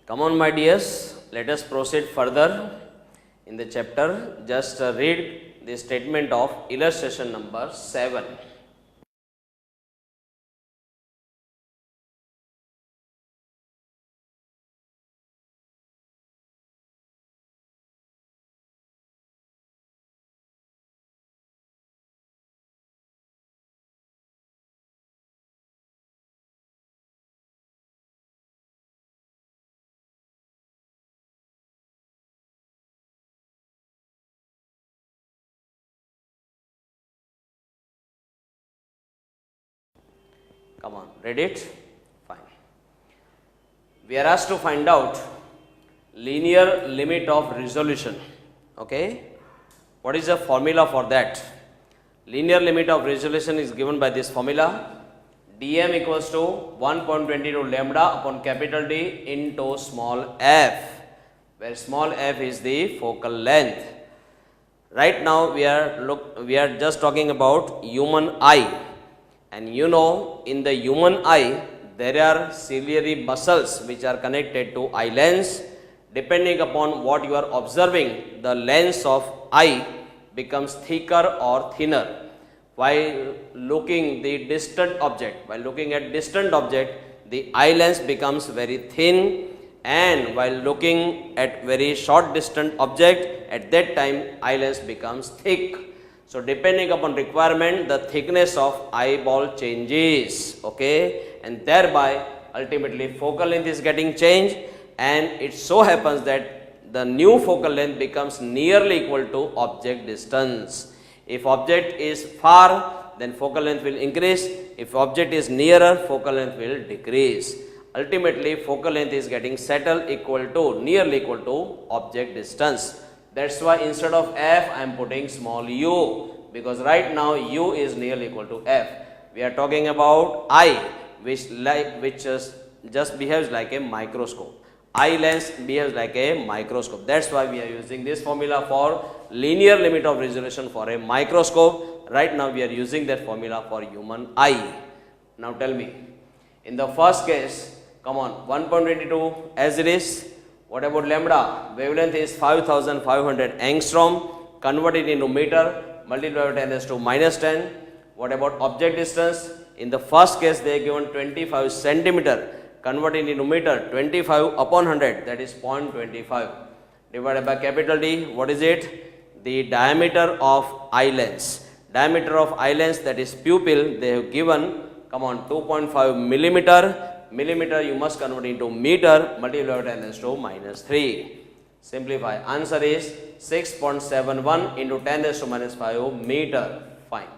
Come on, my dears, let us proceed further in the chapter. Just read the statement of illustration number 7. Come on, read it? Fine. We are asked to find out linear limit of resolution. Okay? What is the formula for that? Linear limit of resolution is given by this formula. dm equals to 1.22 lambda upon capital D into small f, where small f is the focal length. Right now we are just talking about human eye. And you know, in the human eye, there are ciliary muscles which are connected to eye lens. Depending upon what you are observing, the lens of eye becomes thicker or thinner. While looking the distant object, the eye lens becomes very thin, and while looking at very short distant object, at that time eye lens becomes thick. So depending upon requirement, the thickness of eyeball changes, okay, and thereby ultimately focal length is getting changed, and it so happens that the new focal length becomes nearly equal to object distance. If object is far, then focal length will increase. If object is nearer, focal length will decrease. Ultimately, focal length is getting settled nearly equal to object distance. That's why instead of f, I am putting small u, because right now u is nearly equal to f. We are talking about eye, which just behaves like a microscope. Eye lens behaves like a microscope. That's why we are using this formula for linear limit of resolution for a microscope. Right now we are using that formula for human eye. Now tell me, in the first case, come on, 1.22 as it is. What about lambda? Wavelength is 5500 angstrom. Convert it into meter, multiply by 10 raised to minus 10. What about object distance? In the first case, they are given 25 centimeter. Convert it into meter, 25 upon 100, that is 0.25. Divided by capital D, what is it? The diameter of eye lens. Diameter of eye lens, that is pupil, they have given, come on, 2.5 millimeter. Millimeter you must convert into meter, multiply by 10 raised to minus 3. Simplify. Answer is 6.71 into 10 raised to minus 5 meter. Fine.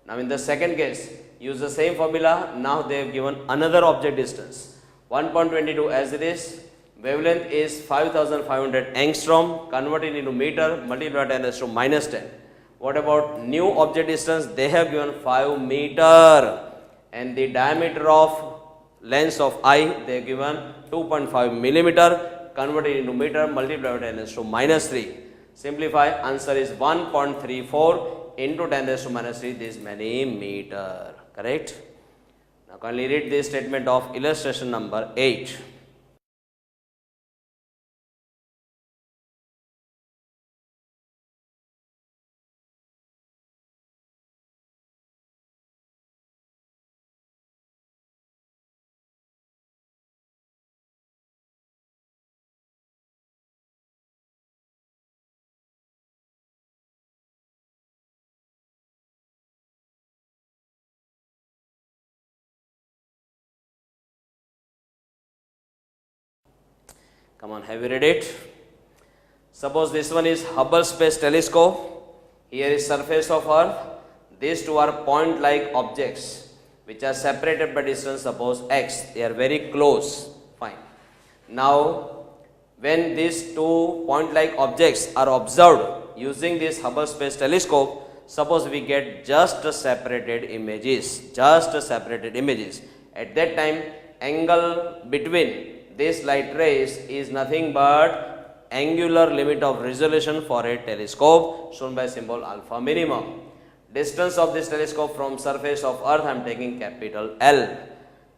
Now in the second case, use the same formula. Now they have given another object distance. 1.22 as it is. Wavelength is 5500 angstrom. Convert it into meter, multiply by 10 raised to minus 10. What about new object distance? They have given 5 meter. And the diameter of lens of eye, they are given 2.5 millimeter, converted into meter, multiply by 10 raised to minus 3. Simplify, answer is 1.34 into 10 raised to minus 3, this many meter. Correct? Now kindly read this statement of illustration number 8. Come on, have you read it? Suppose this one is Hubble Space Telescope. Here is surface of Earth. These two are point-like objects which are separated by distance, suppose x. They are very close. Fine. Now, when these two point-like objects are observed using this Hubble Space Telescope, suppose we get just separated images. At that time, angle between this light rays is nothing but angular limit of resolution for a telescope, shown by symbol alpha minimum. Distance of this telescope from surface of Earth, I am taking capital L.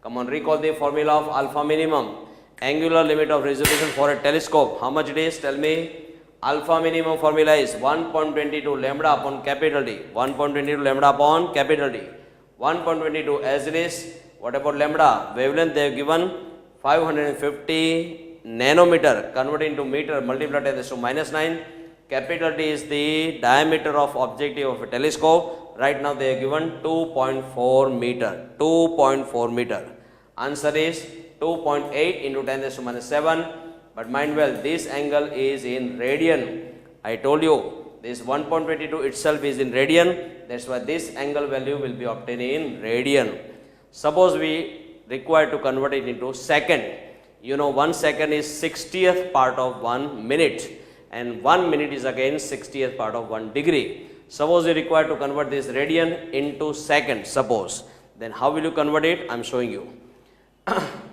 Come on, recall the formula of alpha minimum. Angular limit of resolution for a telescope. How much it is? Tell me. Alpha minimum formula is 1.22 lambda upon capital D. 1.22 lambda upon capital D. 1.22 as it is. What about lambda? Wavelength they have given 550 nanometer. Convert into meter, multiply 10 to minus 9. Capital D is the diameter of objective of a telescope. Right now they are given 2.4 meter. 2.4 meter. Answer is 2.8 into 10 to minus 7. But mind well, this angle is in radian. I told you this 1.22 itself is in radian. That's why this angle value will be obtained in radian. Suppose we require to convert it into second. You know 1 second is 60th part of 1 minute. And 1 minute is again 60th part of 1 degree. Suppose you require to convert this radian into second, suppose. Then how will you convert it? I am showing you.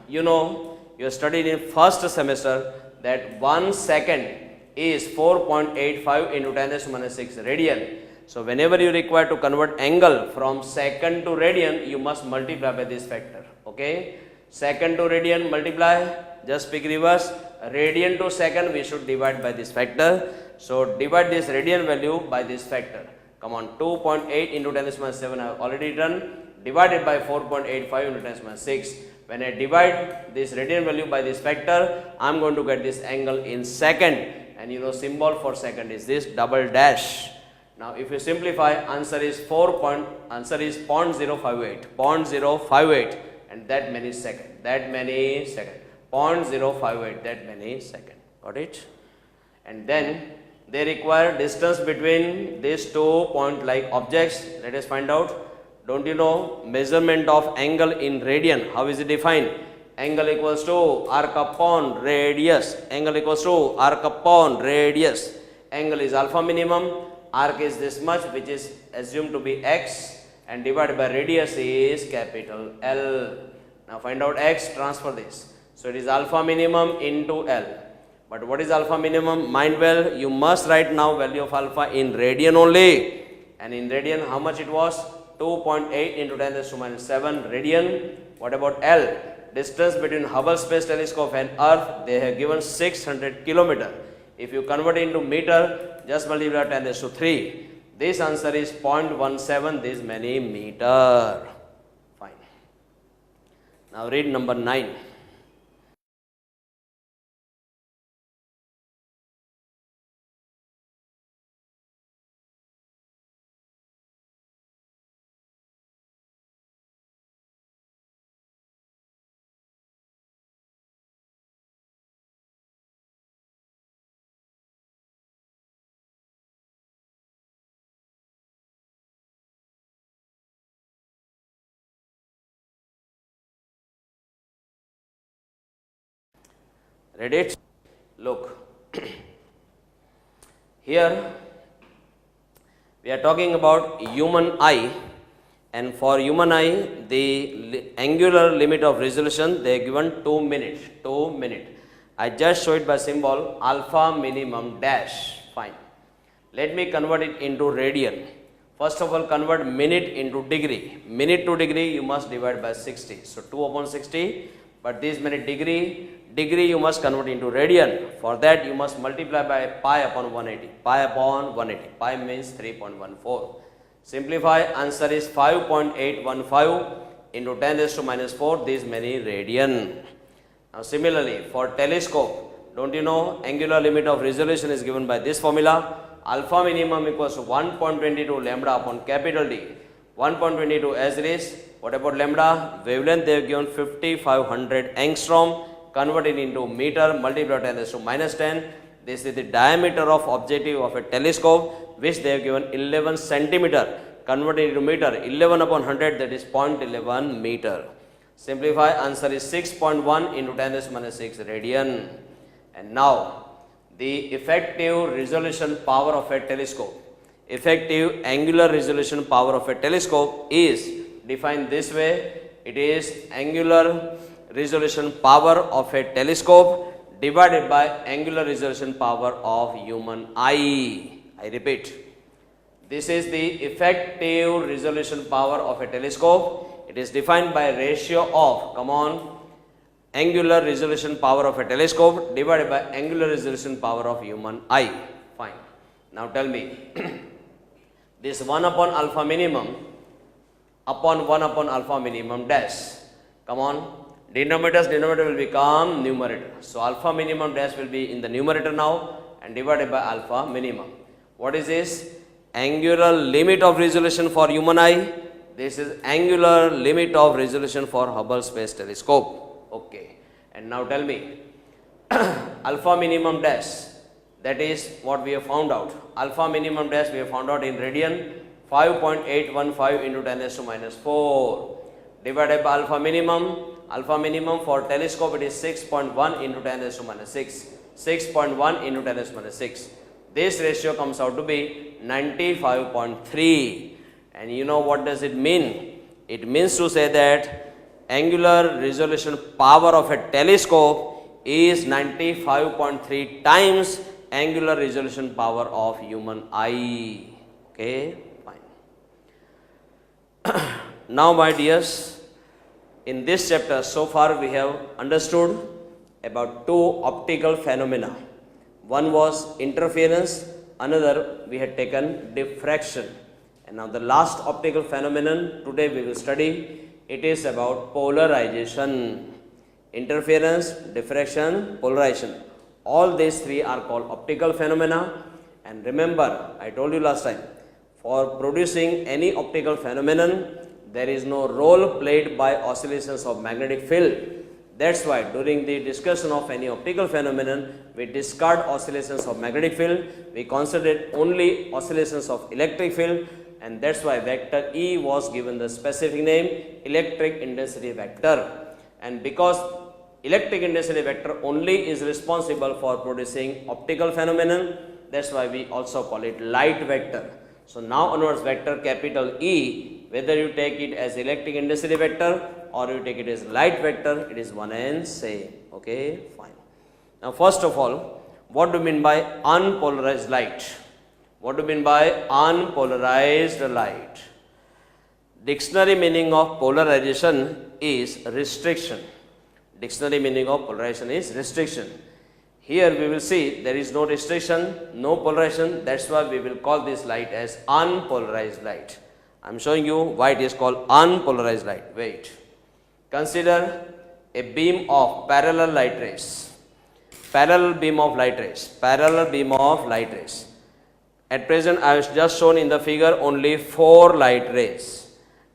You know, you studied in first semester that 1 second is 4.85 into 10 to the minus 6 radian. So whenever you require to convert angle from second to radian, you must multiply by this factor. Okay? Second to radian multiply, just pick reverse. Radian to second we should divide by this factor. So divide this radian value by this factor. Come on, 2.8 into 10 to the minus 7 I have already done. Divided by 4.85 into 10 to the minus 6. When I divide this radian value by this factor, I am going to get this angle in second. And you know symbol for second is this double dash. Now if you simplify, answer is 0.058. 0.058 and that many second. 0.058 that many second. Got it? And then they require distance between these 2 point like objects. Let us find out. Don't you know measurement of angle in radian? How is it defined? Angle equals to arc upon radius. Angle equals to arc upon radius. Angle is alpha minimum. Arc is this much, which is assumed to be x, and divided by radius is capital L. Now find out x, transfer this. So it is alpha minimum into L. But what is alpha minimum? Mind well, you must write now value of alpha in radian only. And in radian, how much it was? 2.8 into 10 to the minus 7 radian. What about L? Distance between Hubble Space Telescope and Earth, they have given 600 kilometer. If you convert it into meter, just multiply 10 to the 3. This answer is 0.17 this many meter. Fine. Now read number 9. Read it? Look. Here we are talking about human eye, and for human eye the angular limit of resolution they are given 2 minutes. 2 minutes. I just show it by symbol alpha minimum dash. Fine. Let me convert it into radian. First of all, convert minute into degree. Minute to degree you must divide by 60. So 2 upon 60. But this minute degree you must convert into radian. For that you must multiply by pi upon 180. Pi upon 180. Pi means 3.14. Simplify, answer is 5.815 into 10 raised to minus 4. This many radian. Now similarly for telescope, don't you know angular limit of resolution is given by this formula. Alpha minimum equals to 1.22 lambda upon capital D. 1.22 as it is. What about lambda? Wavelength they have given 5500 angstrom. Converted into meter, multiply 10 raised to minus 10. This is the diameter of objective of a telescope, which they have given 11 centimeter. Converted into meter, 11 upon 100, that is 0.11 meter. Simplify, answer is 6.1 into 10 raised to minus 6 radian. And now the effective resolution power of a telescope. Effective angular resolution power of a telescope is defined this way. It is angular resolution power of a telescope divided by angular resolution power of human eye. I repeat, this is the effective resolution power of a telescope. It is defined by ratio of, come on, angular resolution power of a telescope divided by angular resolution power of human eye. Fine. Now tell me, this 1 upon alpha minimum upon 1 upon alpha minimum dash. Come on, denominator will become numerator. So alpha minimum dash will be in the numerator now and divided by alpha minimum. What is this? Angular limit of resolution for human eye. This is angular limit of resolution for Hubble Space Telescope. Okay. And now tell me, alpha minimum dash, that is what we have found out. Alpha minimum dash we have found out in radian, 5.815 into 10 raised to minus 4 divided by alpha minimum for telescope it is 6.1 into 10 raised to minus 6, 6.1 into 10 raised to minus 6. This ratio comes out to be 95.3. And you know what does it mean? It means to say that angular resolution power of a telescope is 95.3 times angular resolution power of human eye. Okay, fine. Now my dears, in this chapter so far we have understood about two optical phenomena. One was interference, another we had taken diffraction. And now the last optical phenomenon today we will study, it is about polarization. Interference, diffraction, polarization. All these three are called optical phenomena. And remember, I told you last time, for producing any optical phenomenon, there is no role played by oscillations of magnetic field. That's why during the discussion of any optical phenomenon, we discard oscillations of magnetic field, we consider only oscillations of electric field, and that's why vector E was given the specific name electric intensity vector. And because electric intensity vector only is responsible for producing optical phenomenon, that's why we also call it light vector. So now onwards vector capital E, whether you take it as electric intensity vector or you take it as light vector, it is one and same. Okay, fine. Now first of all, what do you mean by unpolarized light? What do you mean by unpolarized light? Dictionary meaning of polarization is restriction. Dictionary meaning of polarization is restriction. Here we will see there is no restriction, no polarization. That's why we will call this light as unpolarized light. I am showing you why it is called unpolarized light. Wait. Consider a beam of parallel light rays. Parallel beam of light rays. Parallel beam of light rays. At present I have just shown in the figure only 4 light rays.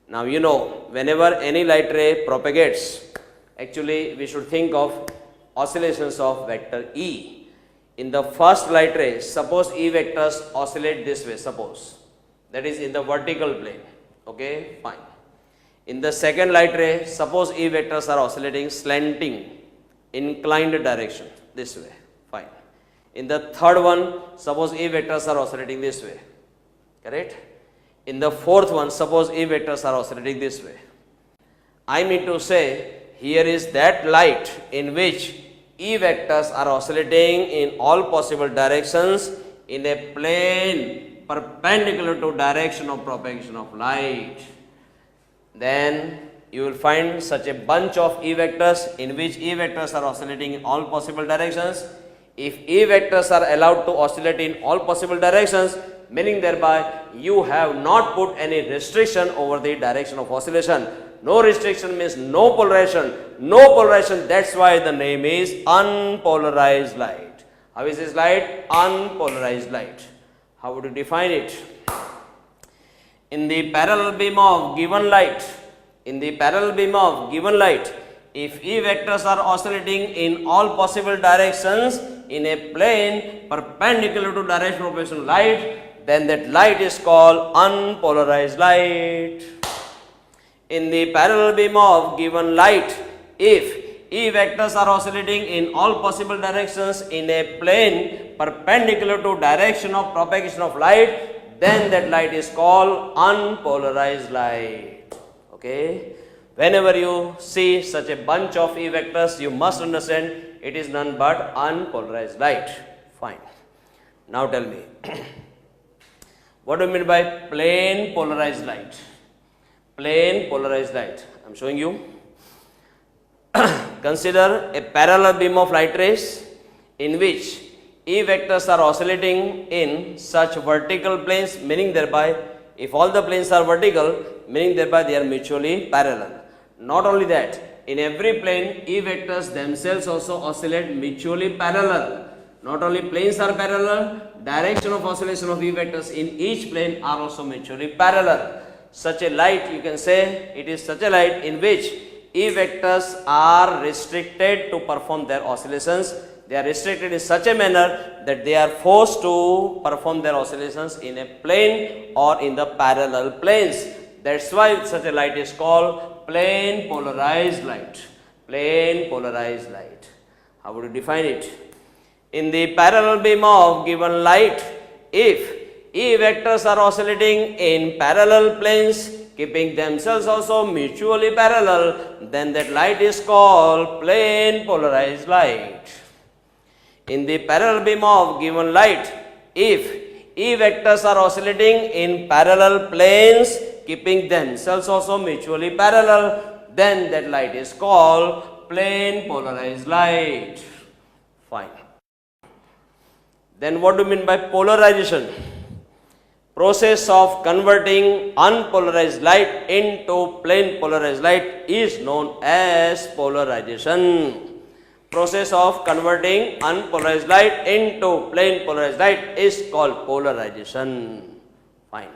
Now you know, whenever any light ray propagates, actually we should think of oscillations of vector E. In the first light ray, suppose E vectors oscillate this way, suppose. That is in the vertical plane. Okay, fine. In the second light ray, suppose E vectors are oscillating slanting, inclined direction, this way. Fine. In the third one, suppose E vectors are oscillating this way. Correct? In the fourth one, suppose E vectors are oscillating this way. I mean to say, here is that light in which E vectors are oscillating in all possible directions in a plane perpendicular to direction of propagation of light. Then you will find such a bunch of E vectors in which E vectors are oscillating in all possible directions. If E vectors are allowed to oscillate in all possible directions, meaning thereby you have not put any restriction over the direction of oscillation. No restriction means no polarization. No polarization, that's why the name is unpolarized light. How is this light? Unpolarized light. How would you define it? In the parallel beam of given light, if E vectors are oscillating in all possible directions in a plane perpendicular to direction of propagation of light, then that light is called unpolarized light. In the parallel beam of given light, if E vectors are oscillating in all possible directions in a plane perpendicular to direction of propagation of light, then that light is called unpolarized light. Okay. Whenever you see such a bunch of E vectors, you must understand it is none but unpolarized light. Fine. Now tell me, what do you mean by plane polarized light? Plane polarized light. I am showing you. Consider a parallel beam of light rays in which E vectors are oscillating in such vertical planes, meaning thereby, if all the planes are vertical, meaning thereby they are mutually parallel. Not only that, in every plane, E vectors themselves also oscillate mutually parallel. Not only planes are parallel, direction of oscillation of E vectors in each plane are also mutually parallel. Such a light, you can say, it is such a light in which E vectors are restricted to perform their oscillations. They are restricted in such a manner that they are forced to perform their oscillations in a plane or in the parallel planes. That's why such a light is called plane polarized light. Plane polarized light. How would you define it? In the parallel beam of given light, if E vectors are oscillating in parallel planes, keeping themselves also mutually parallel, then that light is called plane polarized light. In the parallel beam of given light, if E vectors are oscillating in parallel planes, keeping themselves also mutually parallel, then that light is called plane polarized light. Fine. Then what do you mean by polarization? Process of converting unpolarized light into plane polarized light is known as polarization. Process of converting unpolarized light into plane polarized light is called polarization. Fine.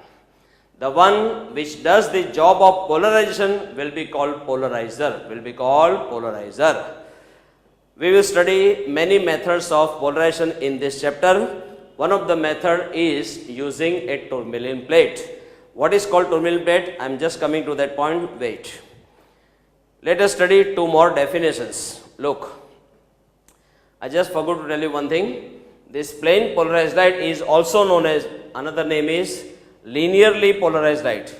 The one which does the job of polarization will be called polarizer. We will study many methods of polarization in this chapter. One of the method is using a tourmaline plate. What is called tourmaline plate? I am just coming to that point. Wait. Let us study two more definitions. Look, I just forgot to tell you one thing. This plane polarized light is also known as, another name is linearly polarized light.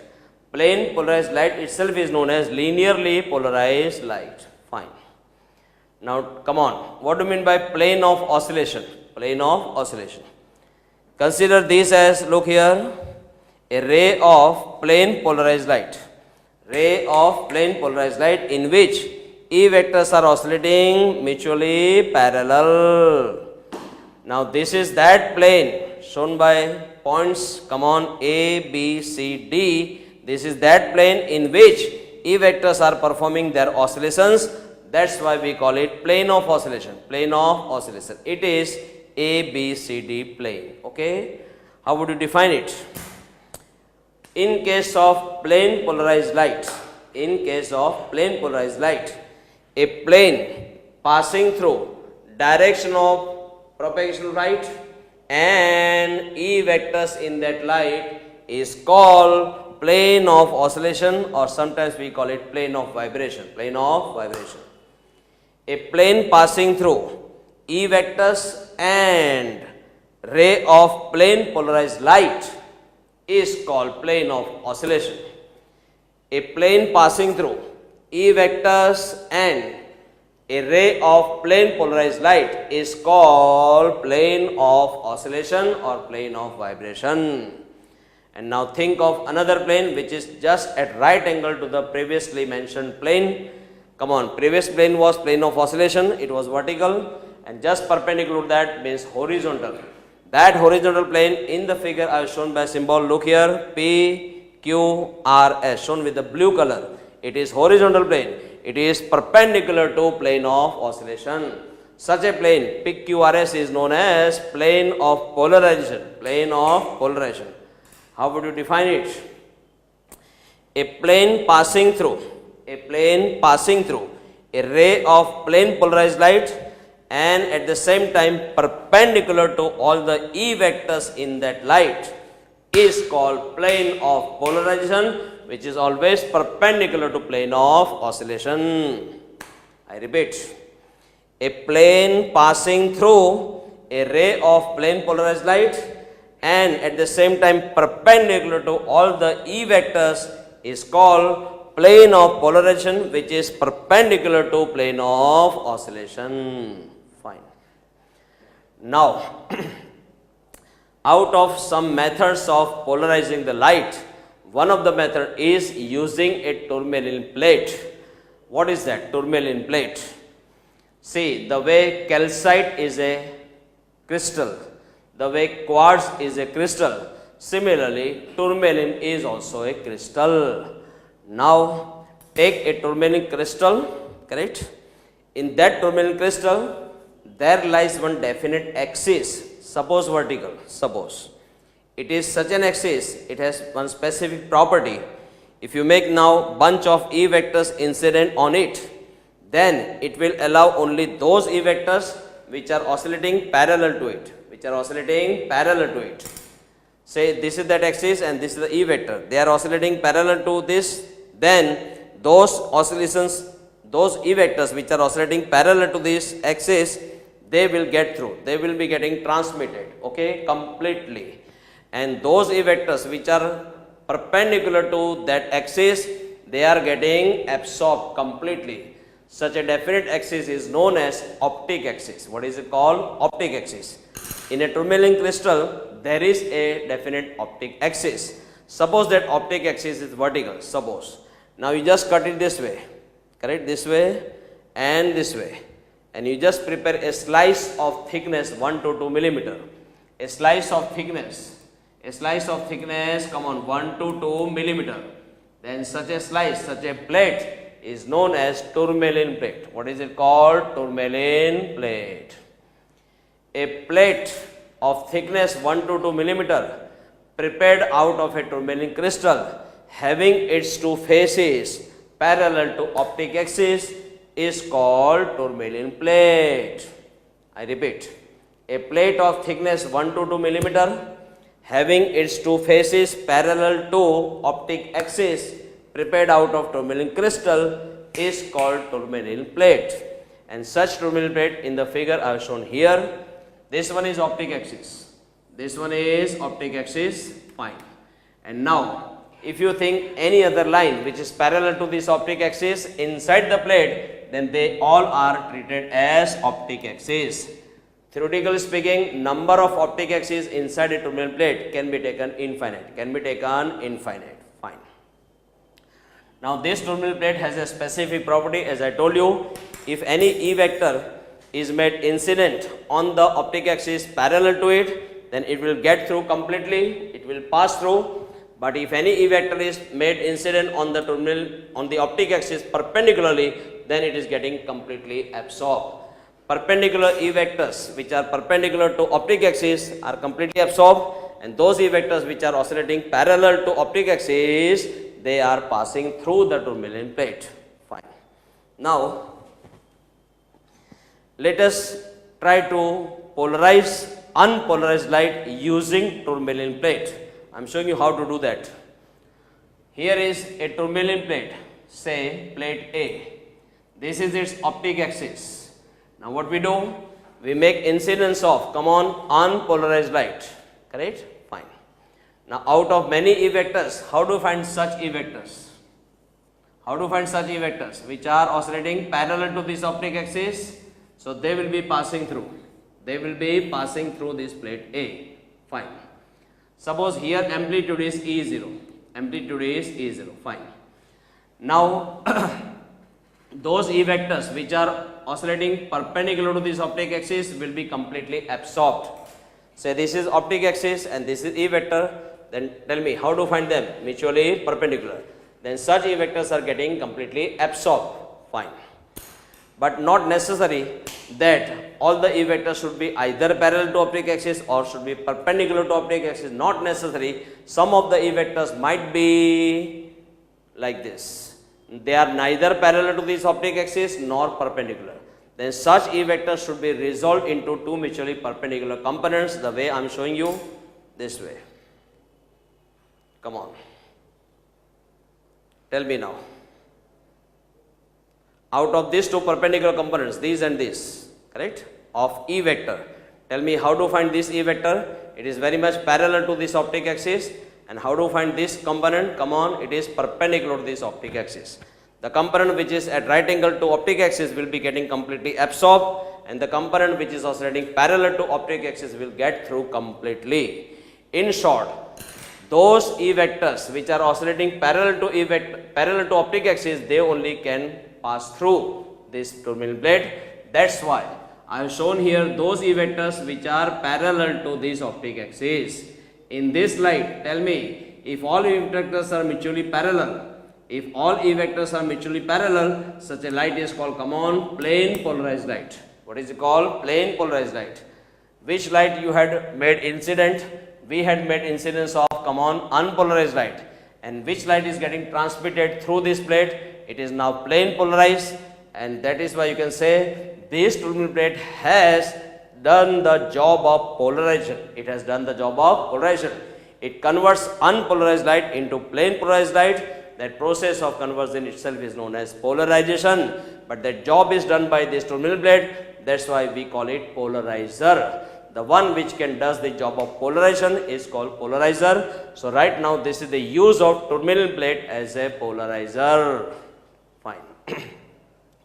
Plane polarized light itself is known as linearly polarized light. Fine. Now come on. What do you mean by plane of oscillation? Plane of oscillation. Consider this as, look here, a ray of plane polarized light. Ray of plane polarized light in which E vectors are oscillating mutually parallel. Now this is that plane shown by points, come on, A, B, C, D. This is that plane in which E vectors are performing their oscillations. That's why we call it plane of oscillation. Plane of oscillation. It is A, B, C, D plane. Okay. How would you define it? In case of plane polarized light, a plane passing through direction of propagation of light and E vectors in that light is called plane of oscillation, or sometimes we call it plane of vibration. A plane passing through E vectors and ray of plane polarized light is called plane of oscillation. A plane passing through E vectors and a ray of plane polarized light is called plane of oscillation or plane of vibration. And now think of another plane which is just at right angle to the previously mentioned plane. Come on, previous plane was plane of oscillation, it was vertical, and just perpendicular to that means horizontal. That horizontal plane in the figure I have shown by symbol, look here, P, Q, R, S, shown with the blue color. It is horizontal plane. It is perpendicular to plane of oscillation. Such a plane, PQRS, is known as plane of polarization. How would you define it? A plane passing through a ray of plane polarized light and at the same time perpendicular to all the E vectors in that light is called plane of polarization, which is always perpendicular to plane of oscillation. I repeat, a plane passing through a ray of plane polarized light and at the same time perpendicular to all the E vectors is called plane of polarization, which is perpendicular to plane of oscillation. Fine. Now, out of some methods of polarizing the light, one of the method is using a tourmaline plate. What is that? Tourmaline plate. See, the way calcite is a crystal, the way quartz is a crystal, similarly tourmaline is also a crystal. Now take a tourmaline crystal, correct? In that tourmaline crystal there lies one definite axis, suppose vertical, suppose it is such an axis, it has one specific property. If you make now bunch of E vectors incident on it, then it will allow only those E vectors which are oscillating parallel to it, Say this is that axis and this is the E vector, they are oscillating parallel to this, then those oscillations, those E vectors which are oscillating parallel to this axis, they will get through, they will be getting transmitted, okay, completely. And those E vectors which are perpendicular to that axis, they are getting absorbed completely. Such a definite axis is known as optic axis. What is it called? Optic axis. In a tourmaline crystal, there is a definite optic axis. Suppose that optic axis is vertical, suppose. Now you just cut it this way, correct? This way and this way. And you just prepare a slice of thickness 1 to 2 millimeter. A slice of thickness, come on, 1 to 2 millimeter. Then such a slice, such a plate is known as tourmaline plate. What is it called? Tourmaline plate. A plate of thickness 1 to 2 millimeter prepared out of a tourmaline crystal having its two faces parallel to optic axis is called tourmaline plate. I repeat, a plate of thickness 1 to 2 millimeter having its two faces parallel to optic axis prepared out of tourmaline crystal is called tourmaline plate. And such tourmaline plate in the figure I have shown here. This one is optic axis. This one is optic axis. Fine. And now, if you think any other line which is parallel to this optic axis inside the plate, then they all are treated as optic axis. Theoretically speaking, number of optic axes inside a tourmaline plate can be taken infinite. Fine. Now this tourmaline plate has a specific property, as I told you. If any E vector is made incident on the optic axis parallel to it, then it will get through completely, it will pass through. But if any E vector is made incident on the optic axis perpendicularly, then it is getting completely absorbed. Perpendicular E vectors which are perpendicular to optic axis are completely absorbed, and those E vectors which are oscillating parallel to optic axis, they are passing through the tourmaline plate. Fine. Now let us try to polarize unpolarized light using tourmaline plate. I am showing you how to do that. Here is a tourmaline plate, say plate A. This is its optic axis. Now what we do? We make incidence of, come on, unpolarized light, correct? Fine. Now out of many E vectors, how to find such E vectors? Which are oscillating parallel to this optic axis? So they will be passing through. This plate A. Fine. Suppose here amplitude is E0. Fine. Now those E vectors which are oscillating perpendicular to this optic axis will be completely absorbed. Say this is optic axis and this is E vector. Then tell me how to find them mutually perpendicular. Then such E vectors are getting completely absorbed. Fine. But not necessary that all the E vectors should be either parallel to optic axis or should be perpendicular to optic axis. Not necessary. Some of the E vectors might be like this. They are neither parallel to this optic axis nor perpendicular. Then such E vectors should be resolved into two mutually perpendicular components, the way I am showing you, this way. Come on. Tell me now. Out of these two perpendicular components, these and this, correct, of E vector, tell me how to find this E vector. It is very much parallel to this optic axis. And how to find this component? Come on, it is perpendicular to this optic axis. The component which is at right angle to optic axis will be getting completely absorbed, and the component which is oscillating parallel to optic axis will get through completely. In short, those E vectors which are oscillating parallel to optic axis, they only can pass through this tourmaline plate. That's why I have shown here those E vectors which are parallel to this optic axis. In this light, tell me, if all E vectors are mutually parallel, if all E vectors are mutually parallel, such a light is called, come on, plane polarized light. What is it called? Plane polarized light. Which light you had made incident? We had made incidence of, come on, unpolarized light. And which light is getting transmitted through this plate? It is now plane polarized, and that is why you can say this tourmaline plate has done the job of polarization. It has done the job of polarization. It converts unpolarized light into plane polarized light. That process of conversion itself is known as polarization, but that job is done by this tourmaline plate. That's why we call it polarizer. The one which can does the job of polarization is called polarizer. So right now this is the use of tourmaline plate as a polarizer. Fine.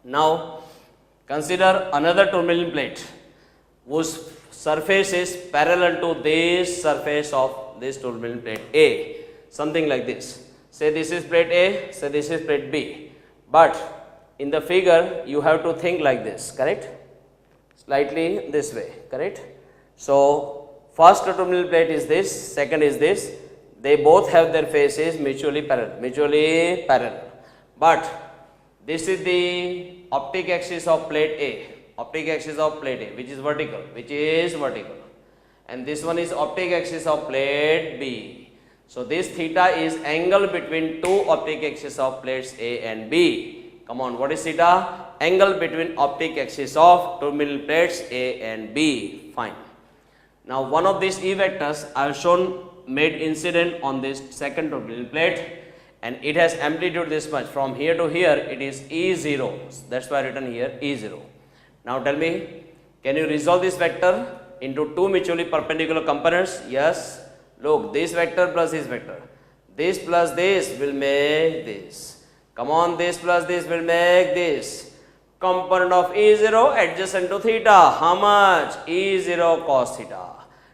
Now consider another tourmaline plate whose surface is parallel to this surface of this tourmaline plate A. Something like this. Say this is plate A, say this is plate B. But in the figure you have to think like this, correct? Slightly this way, correct? So first tourmaline plate is this, second is this. They both have their faces mutually parallel. But this is the optic axis of plate A, optic axis of plate A, which is vertical, and this one is optic axis of plate B. So this theta is angle between two optic axis of plates A and B. Come on, what is theta? Angle between optic axis of tourmaline plates A and B. Fine. Now one of these E vectors I have shown made incident on this second tourmaline plate, and it has amplitude this much. From here to here it is E0. That's why I written here E0. Now tell me, can you resolve this vector into two mutually perpendicular components? Yes. Look, this vector plus this vector. This plus this will make this. Come on, this plus this will make this. Component of E0 adjacent to theta. How much? E0 cos theta.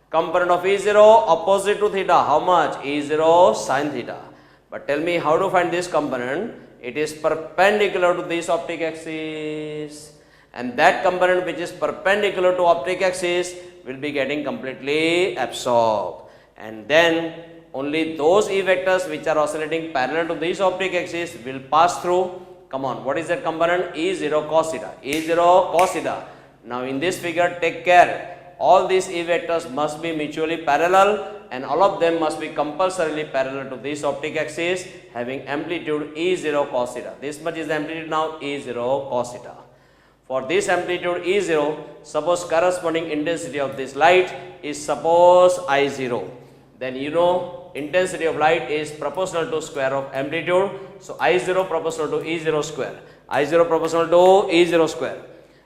Component of E0 opposite to theta. How much? E0 sin theta. But tell me how to find this component. It is perpendicular to this optic axis, and that component which is perpendicular to optic axis will be getting completely absorbed, and then only those E vectors which are oscillating parallel to this optic axis will pass through. Come on, what is that component? E0 cos theta. E0 cos theta. Now in this figure, take care. All these E vectors must be mutually parallel, and all of them must be compulsorily parallel to this optic axis, having amplitude E0 cos theta. This much is the amplitude now, E0 cos theta. For this amplitude E0, suppose corresponding intensity of this light is suppose I0. Then you know intensity of light is proportional to square of amplitude. So I0 proportional to E0 square. I0 proportional to E0 square.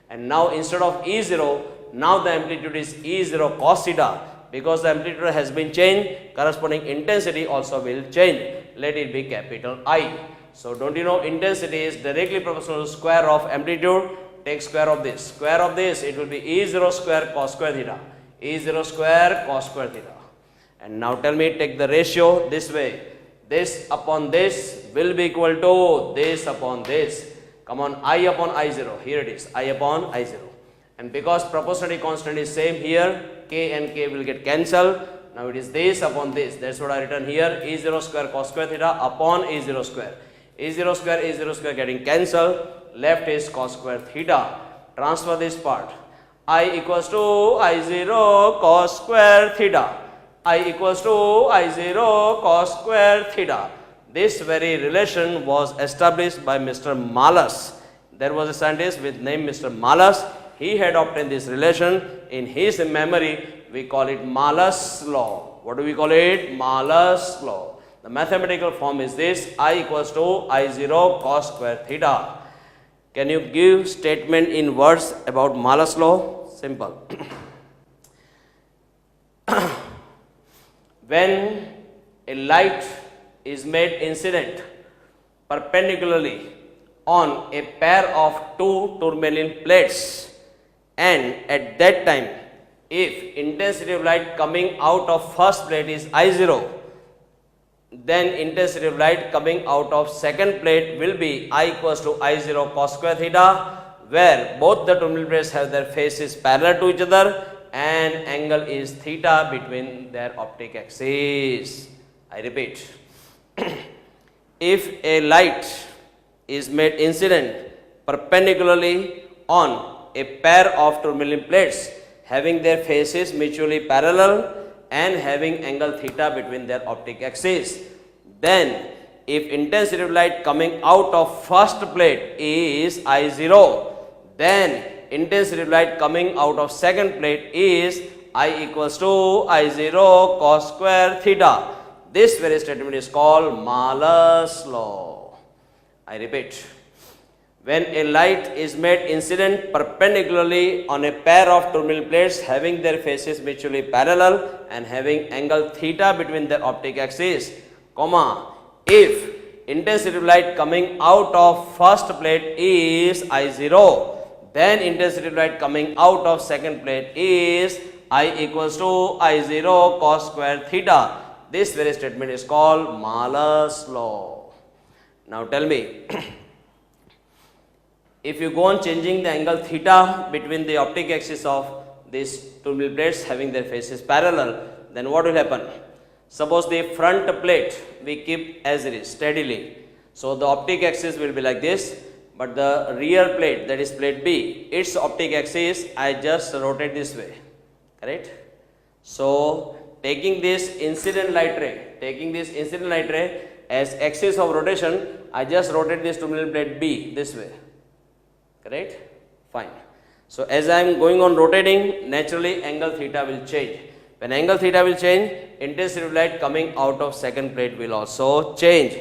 And now instead of E0, now the amplitude is E0 cos theta. Because the amplitude has been changed, corresponding intensity also will change. Let it be capital I. So don't you know intensity is directly proportional to square of amplitude? Take square of this. Square of this, it will be E0 square cos square theta. E0 square cos square theta. And now tell me, take the ratio this way. This upon this will be equal to this upon this. Come on, I upon I0. Here it is, I upon I0. And because proportionality constant is same here, K and K will get cancelled. Now it is this upon this. That's what I written here. E0 square cos square theta upon E0 square. E0 square getting cancelled. Left is cos square theta. Transfer this part. I equals to I0 cos square theta. I equals to I0 cos square theta. This very relation was established by Mr. Malus. There was a scientist with name Mr. Malus. He had obtained this relation. In his memory, we call it Malus Law. What do we call it? Malus Law. The mathematical form is this: I equals to I0 cos square theta. Can you give statement in words about Malus Law? Simple. When a light is made incident perpendicularly on a pair of two tourmaline plates, and at that time, if intensity of light coming out of first plate is I0, then intensity of light coming out of second plate will be I equals to I0 cos square theta. where both the tourmaline plates have their faces parallel to each other and angle is theta between their optic axes. I repeat, if a light is made incident perpendicularly on a pair of tourmaline plates having their faces mutually parallel and having angle theta between their optic axes, then if intensity of light coming out of first plate is I0, then intensity of light coming out of second plate is I equals to I0 cos square theta. This very statement is called Malus Law. I repeat, when a light is made incident perpendicularly on a pair of tourmaline plates having their faces mutually parallel and having angle theta between their optic axes, comma, if intensity of light coming out of first plate is I0, then intensity of light coming out of second plate is I equals to I0 cos square theta. This very statement is called Malus Law. Now tell me, if you go on changing the angle theta between the optic axis of these tourmaline plates having their faces parallel, then what will happen? Suppose the front plate we keep as it is steadily. So the optic axis will be like this, but the rear plate, that is plate B, its optic axis I just rotate this way, correct? So taking this incident light ray, as axis of rotation, I just rotate this tourmaline plate B this way, correct? Fine. So as I am going on rotating, naturally angle theta will change. When angle theta will change, intensity of light coming out of second plate will also change.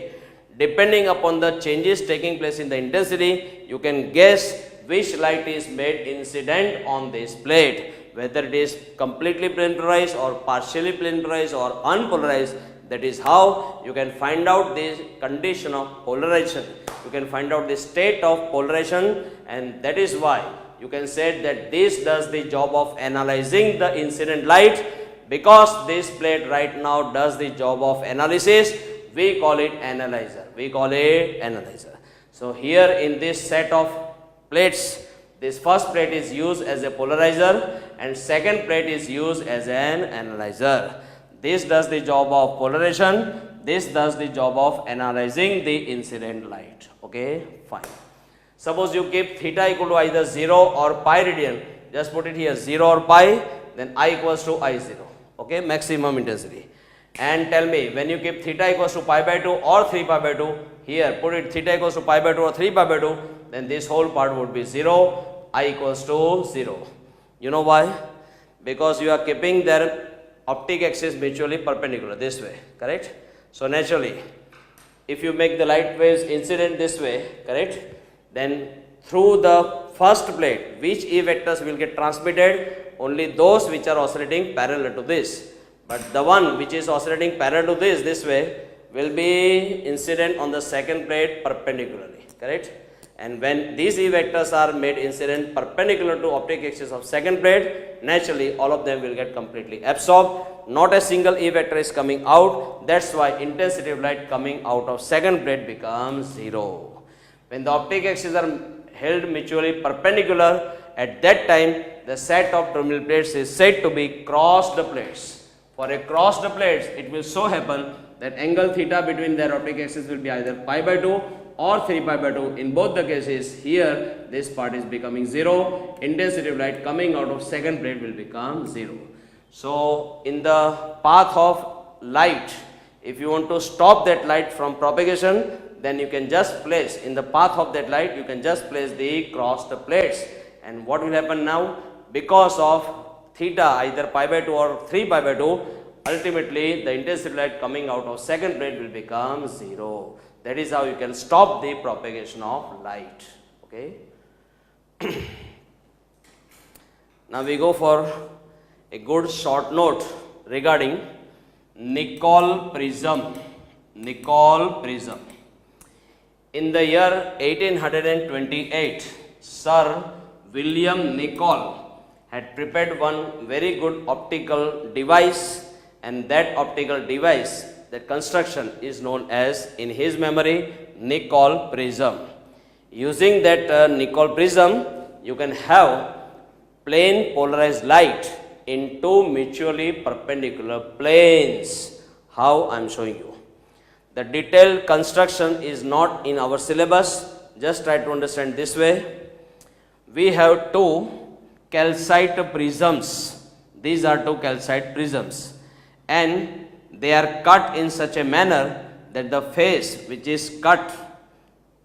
Depending upon the changes taking place in the intensity, you can guess which light is made incident on this plate, whether it is completely plane polarized or partially plane polarized or unpolarized. That is how you can find out the condition of polarization. You can find out the state of polarization, and that is why you can say that this does the job of analyzing the incident light. Because this plate right now does the job of analysis, we call it analyzer. So here in this set of plates, this first plate is used as a polarizer and second plate is used as an analyzer. This does the job of polarization, this does the job of analyzing the incident light. Okay, fine. Suppose you keep theta equal to either 0 or pi radian, just put it here 0 or pi, then I equals to I0. Okay, maximum intensity. And tell me, when you keep theta equals to pi by 2 or 3 pi by 2, here put it theta equals to pi by 2 or 3 pi by 2, then this whole part would be 0, I equals to 0. You know why? Because you are keeping their optic axis mutually perpendicular this way, correct? So naturally, if you make the light waves incident this way, correct, then through the first plate, which E vectors will get transmitted? Only those which are oscillating parallel to this. But the one which is oscillating parallel to this way, will be incident on the second plate perpendicularly, correct? And when these E vectors are made incident perpendicular to optic axis of second plate, naturally all of them will get completely absorbed. Not a single E vector is coming out. That's why intensity of light coming out of second plate becomes 0. When the optic axes are held mutually perpendicular, at that time the set of tourmaline plates is said to be crossed plates. For a crossed plates, it will so happen that angle theta between their optic axis will be either pi by 2 or 3 pi by 2. In both the cases, here this part is becoming 0. Intensity of light coming out of second plate will become 0. So in the path of light, if you want to stop that light from propagation, then you can just place in the path of that light, you can just place the crossed plates. And what will happen now? Because of theta either pi by 2 or 3 pi by 2, ultimately the intensity light coming out of second plate will become 0. That is how you can stop the propagation of light. Okay. Now we go for a good short note regarding Nicol prism. Nicol prism. In the year 1828, Sir William Nicol had prepared one very good optical device, and that optical device, that construction is known as, in his memory, Nicol prism. Using that nickel prism, you can have plane polarized light in two mutually perpendicular planes. How I am showing you. The detailed construction is not in our syllabus. Just try to understand this way. We have two calcite prisms. These are two calcite prisms, and they are cut in such a manner that the face which is cut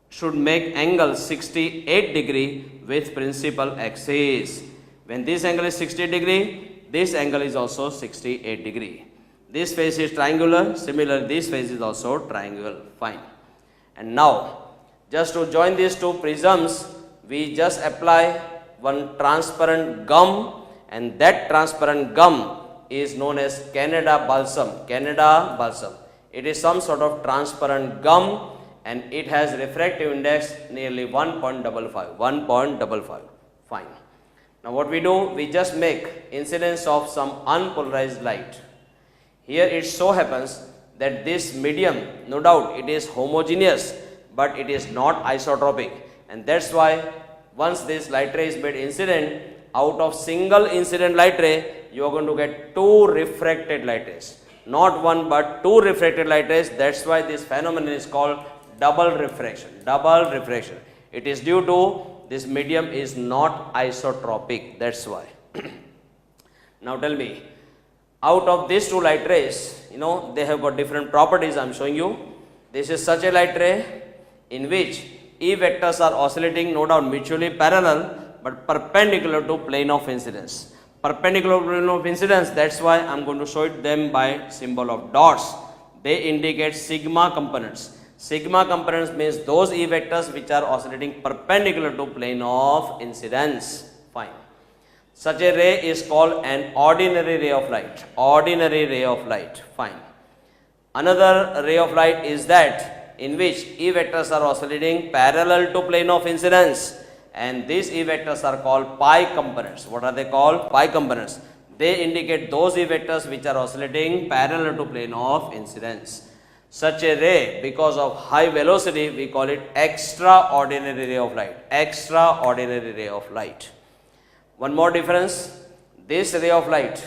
should make angle 68 degree with principal axis. When this angle is 60 degree, this angle is also 68 degree. This face is triangular, similarly this face is also triangular. Fine. And now, just to join these two prisms, we just apply one transparent gum, and that transparent gum is known as Canada balsam. Canada balsam. It is some sort of transparent gum, and it has refractive index nearly 1.55. 1.55. Fine. Now what we do, we just make incidence of some unpolarized light. Here it so happens that this medium, no doubt it is homogeneous, but it is not isotropic, and that's why once this light ray is made incident, out of single incident light ray, you are going to get two refracted light rays. Not one but two refracted light rays. That's why this phenomenon is called double refraction. Double refraction. It is due to this medium is not isotropic. That's why. Now tell me, out of these two light rays, they have got different properties. I am showing you. This is such a light ray in which E vectors are oscillating, no doubt mutually parallel, but perpendicular to plane of incidence. Perpendicular plane of incidence, that's why I am going to show it them by symbol of dots. They indicate sigma components. Sigma components means those E vectors which are oscillating perpendicular to plane of incidence. Fine. Such a ray is called an ordinary ray of light. Ordinary ray of light. Fine. Another ray of light is that in which E vectors are oscillating parallel to plane of incidence, and these E vectors are called pi components. What are they called? Pi components. They indicate those E vectors which are oscillating parallel to plane of incidence. Such a ray, because of high velocity, we call it extraordinary ray of light. Extraordinary ray of light. One more difference, this ray of light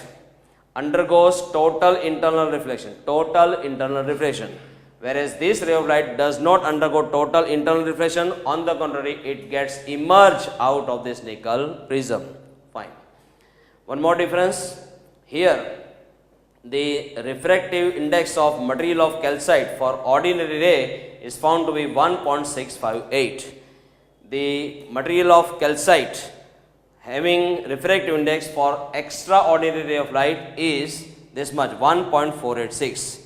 undergoes total internal reflection. Total internal reflection. Whereas this ray of light does not undergo total internal reflection, on the contrary, it gets emerged out of this nickel prism. Fine. One more difference, here the refractive index of material of calcite for ordinary ray is found to be 1.658. The material of calcite having refractive index for extraordinary ray of light is this much, 1.486.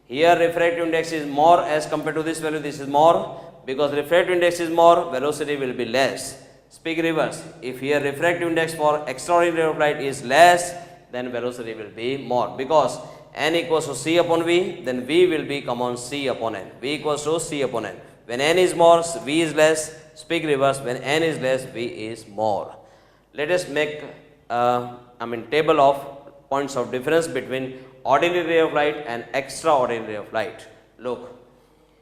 Here refractive index is more as compared to this value. This is more, because refractive index is more, velocity will be less. Speak reverse. If here refractive index for extraordinary ray of light is less, then velocity will be more, because n equals to c upon v, then v will be common c upon n. V equals to c upon n. When n is more, v is less. Speak reverse. When n is less, v is more. Let us make table of points of difference between ordinary ray of light and extraordinary ray of light. Look,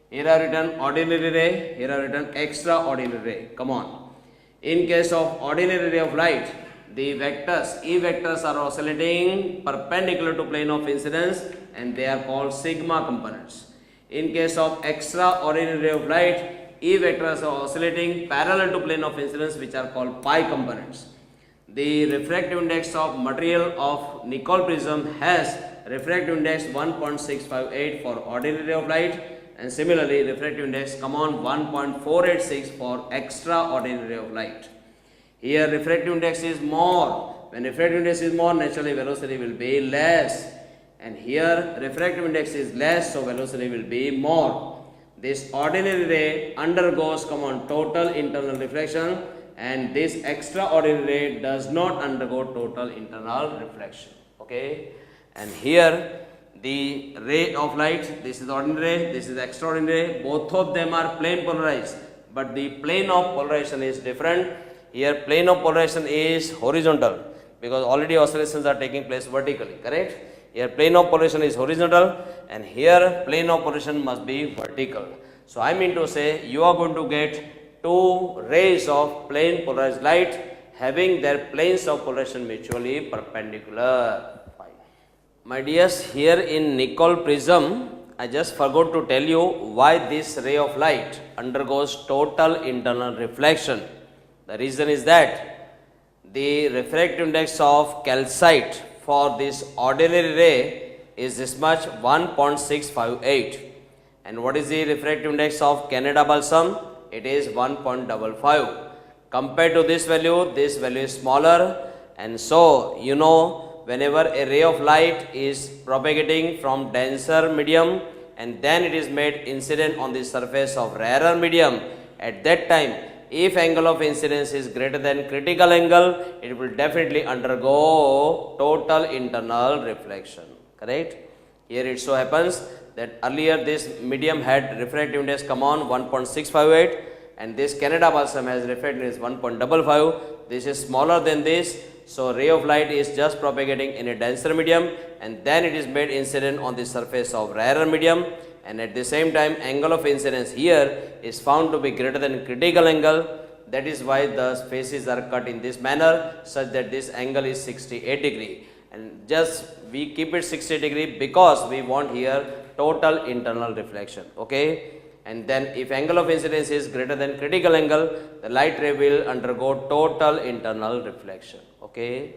here I written ordinary ray, here I written extraordinary ray. Come on. In case of ordinary ray of light, the vectors, E vectors are oscillating perpendicular to plane of incidence, and they are called sigma components. In case of extraordinary ray of light, E vectors are oscillating parallel to plane of incidence, which are called pi components. The refractive index of material of nickel prism has refractive index 1.658 for ordinary ray of light, and similarly refractive index 1.486 for extraordinary ray of light. Here refractive index is more. When refractive index is more, naturally velocity will be less, and here refractive index is less, so velocity will be more. This ordinary ray undergoes total internal reflection, and this extraordinary ray does not undergo total internal reflection. Okay, and here the ray of light, this is ordinary ray, this is extraordinary ray, both of them are plane polarized, but the plane of polarization is different. Here plane of polarization is horizontal, because already oscillations are taking place vertically, correct? Here plane of polarization is horizontal, and here plane of polarization must be vertical. So I mean to say, you are going to get two rays of plane polarized light having their planes of polarization mutually perpendicular. Fine. My dears, here in Nicol prism, I just forgot to tell you why this ray of light undergoes total internal reflection. The reason is that the refractive index of calcite for this ordinary ray is this much, 1.658. And what is the refractive index of Canada balsam? It is 1.55. Compared to this value is smaller, and so you know whenever a ray of light is propagating from denser medium and then it is made incident on the surface of rarer medium, at that time if angle of incidence is greater than critical angle, it will definitely undergo total internal reflection. Correct? Here it so happens that earlier this medium had refractive index 1.658 and this Canada balsam has refractive index 1.55. This is smaller than this, so ray of light is just propagating in a denser medium and then it is made incident on the surface of rarer medium, and at the same time angle of incidence here is found to be greater than critical angle. That is why the faces are cut in this manner such that this angle is 68 degree, and just we keep it 60 degree because we want here total internal reflection. Okay. And then if angle of incidence is greater than critical angle, the light ray will undergo total internal reflection. Okay.